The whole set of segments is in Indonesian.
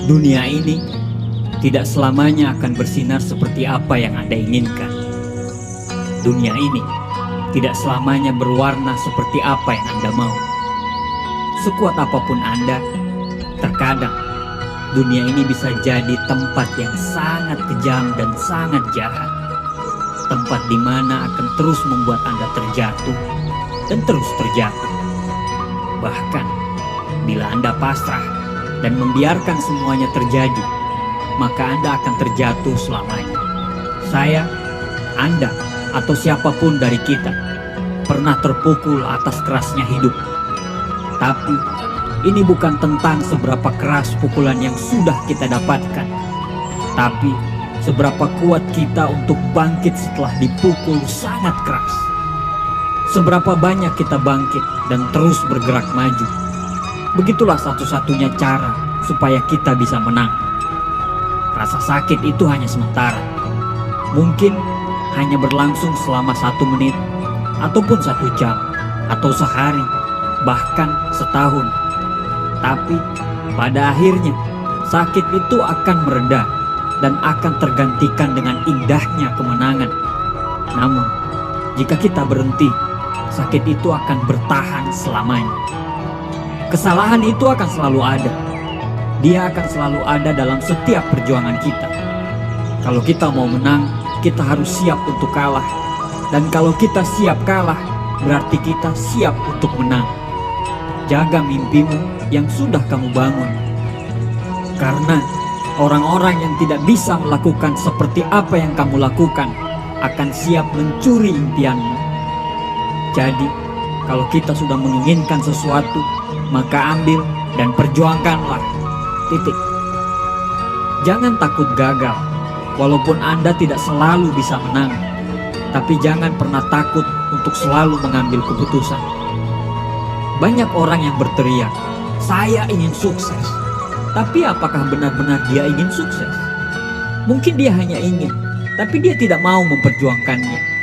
Dunia ini tidak selamanya akan bersinar seperti apa yang Anda inginkan. Dunia ini tidak selamanya berwarna seperti apa yang Anda mau. Sekuat apapun Anda, terkadang dunia ini bisa jadi tempat yang sangat kejam dan sangat jahat. Tempat di mana akan terus membuat Anda terjatuh dan terus terjatuh. Bahkan bila Anda pasrah dan membiarkan semuanya terjadi, maka Anda akan terjatuh selamanya. Saya, Anda, atau siapapun dari kita pernah terpukul atas kerasnya hidup. Tapi ini bukan tentang seberapa keras pukulan yang sudah kita dapatkan, tapi seberapa kuat kita untuk bangkit setelah dipukul sangat keras. Seberapa banyak kita bangkit dan terus bergerak maju. Begitulah satu-satunya cara supaya kita bisa menang. Rasa sakit itu hanya sementara. Mungkin hanya berlangsung selama 1 menit, ataupun 1 jam, atau sehari, bahkan setahun. Tapi pada akhirnya sakit itu akan mereda dan akan tergantikan dengan indahnya kemenangan. Namun jika kita berhenti, sakit itu akan bertahan selamanya. Kesalahan itu akan selalu ada. Dia akan selalu ada dalam setiap perjuangan kita. Kalau kita mau menang, kita harus siap untuk kalah. Dan kalau kita siap kalah, berarti kita siap untuk menang. Jaga mimpimu yang sudah kamu bangun. Karena orang-orang yang tidak bisa melakukan seperti apa yang kamu lakukan akan siap mencuri impianmu. Jadi, kalau kita sudah menginginkan sesuatu, maka ambil dan perjuangkanlah. Titik. Jangan takut gagal, walaupun Anda tidak selalu bisa menang. Tapi jangan pernah takut untuk selalu mengambil keputusan. Banyak orang yang berteriak, "Saya ingin sukses." Tapi apakah benar-benar dia ingin sukses? Mungkin dia hanya ingin, tapi dia tidak mau memperjuangkannya.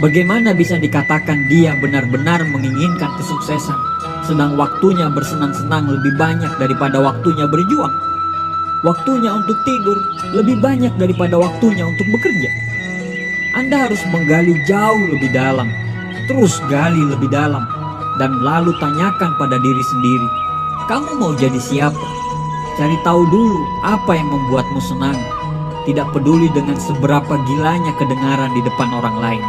Bagaimana bisa dikatakan dia benar-benar menginginkan kesuksesan, sedang waktunya bersenang-senang lebih banyak daripada waktunya berjuang? Waktunya untuk tidur lebih banyak daripada waktunya untuk bekerja. Anda harus menggali jauh lebih dalam, terus gali lebih dalam, dan lalu tanyakan pada diri sendiri, kamu mau jadi siapa? Cari tahu dulu apa yang membuatmu senang. Tidak peduli dengan seberapa gilanya kedengaran di depan orang lain.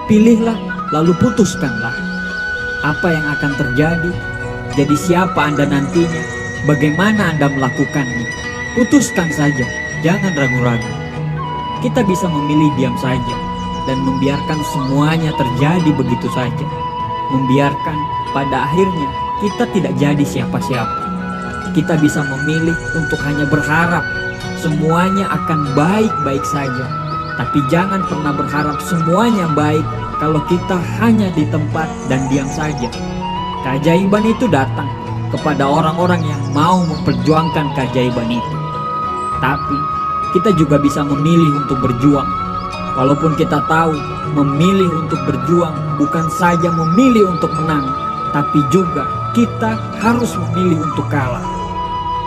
Pilihlah, lalu putuskanlah. Apa yang akan terjadi? Jadi siapa Anda nantinya? Bagaimana Anda melakukannya? Putuskan saja, jangan ragu-ragu. Kita bisa memilih diam saja dan membiarkan semuanya terjadi begitu saja. Membiarkan pada akhirnya kita tidak jadi siapa-siapa. Kita bisa memilih untuk hanya berharap semuanya akan baik-baik saja. Tapi jangan pernah berharap semuanya baik kalau kita hanya di tempat dan diam saja. Keajaiban itu datang kepada orang-orang yang mau memperjuangkan keajaiban itu. Tapi kita juga bisa memilih untuk berjuang. Walaupun kita tahu memilih untuk berjuang bukan saja memilih untuk menang, tapi juga kita harus memilih untuk kalah.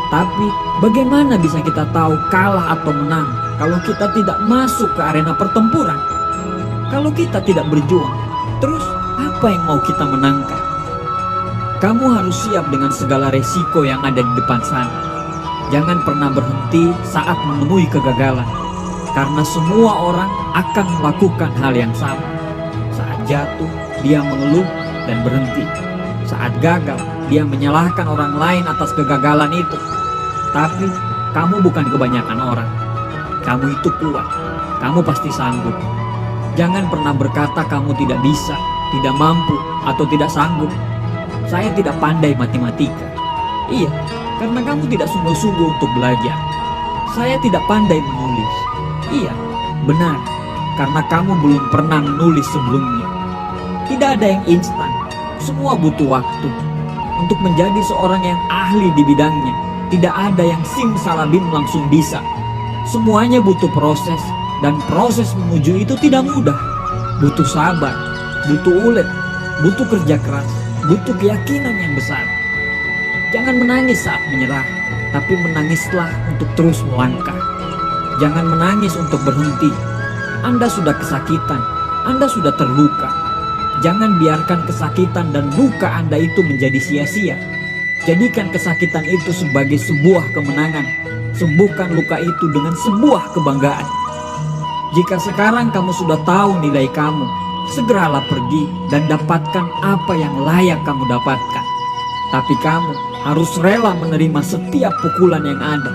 Tapi bagaimana bisa kita tahu kalah atau menang kalau kita tidak masuk ke arena pertempuran? Kalau kita tidak berjuang, terus apa yang mau kita menangkan? Kamu harus siap dengan segala resiko yang ada di depan sana. Jangan pernah berhenti saat menemui kegagalan, karena semua orang akan melakukan hal yang sama. Saat jatuh, dia mengeluh dan berhenti. Saat gagal, dia menyalahkan orang lain atas kegagalan itu. Tapi kamu bukan kebanyakan orang. Kamu itu kuat. Kamu pasti sanggup. Jangan pernah berkata kamu tidak bisa, tidak mampu, atau tidak sanggup. Saya tidak pandai matematika. Iya, karena kamu tidak sungguh-sungguh untuk belajar. Saya tidak pandai menulis. Iya, benar, karena kamu belum pernah menulis sebelumnya. Tidak ada yang instan. Semua butuh waktu. Untuk menjadi seorang yang ahli di bidangnya, tidak ada yang simsalabim langsung bisa. Semuanya butuh proses, dan proses menuju itu tidak mudah. Butuh sabar, butuh ulet, butuh kerja keras, butuh keyakinan yang besar. Jangan menangis saat menyerah. tapi menangislah untuk terus melangkah. Jangan menangis untuk berhenti. Anda sudah kesakitan, Anda sudah terluka. Jangan biarkan kesakitan dan luka Anda itu menjadi sia-sia. Jadikan kesakitan itu sebagai sebuah kemenangan. Sembuhkan luka itu dengan sebuah kebanggaan. Jika sekarang kamu sudah tahu nilai kamu, segeralah pergi dan dapatkan apa yang layak kamu dapatkan. Tapi kamu harus rela menerima setiap pukulan yang ada.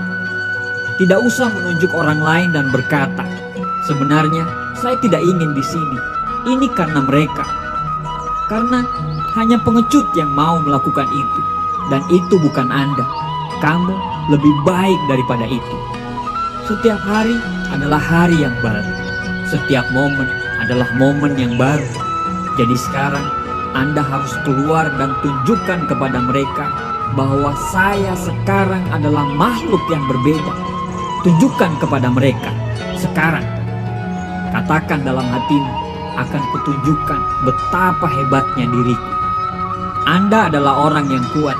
Tidak usah menunjuk orang lain dan berkata, "Sebenarnya saya tidak ingin di sini. Ini karena mereka." Karena hanya pengecut yang mau melakukan itu. Dan itu bukan Anda. Kamu lebih baik daripada itu. Setiap hari adalah hari yang baru. Setiap momen adalah momen yang baru. Jadi sekarang Anda harus keluar dan tunjukkan kepada mereka bahwa saya sekarang adalah makhluk yang berbeda. Tunjukkan kepada mereka sekarang. Katakan dalam hatimu, akan kutunjukkan betapa hebatnya diriku. Anda adalah orang yang kuat.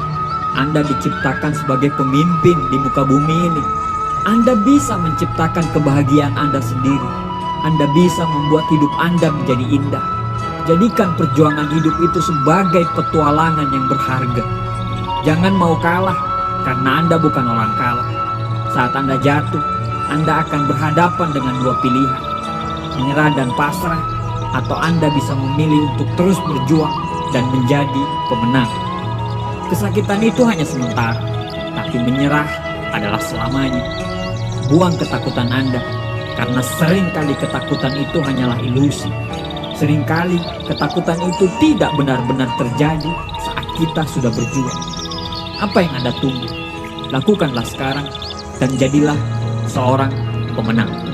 Anda diciptakan sebagai pemimpin di muka bumi ini. Anda bisa menciptakan kebahagiaan Anda sendiri. Anda bisa membuat hidup Anda menjadi indah. Jadikan perjuangan hidup itu sebagai petualangan yang berharga. Jangan mau kalah, karena Anda bukan orang kalah. Saat Anda jatuh, Anda akan berhadapan dengan dua pilihan. Menyerah dan pasrah, atau Anda bisa memilih untuk terus berjuang dan menjadi pemenang. Kesakitan itu hanya sementara, tapi menyerah adalah selamanya. Buang ketakutan Anda, karena seringkali ketakutan itu hanyalah ilusi. Seringkali ketakutan itu tidak benar-benar terjadi saat kita sudah berjuang. Apa yang Anda tunggu? Lakukanlah sekarang dan jadilah seorang pemenang.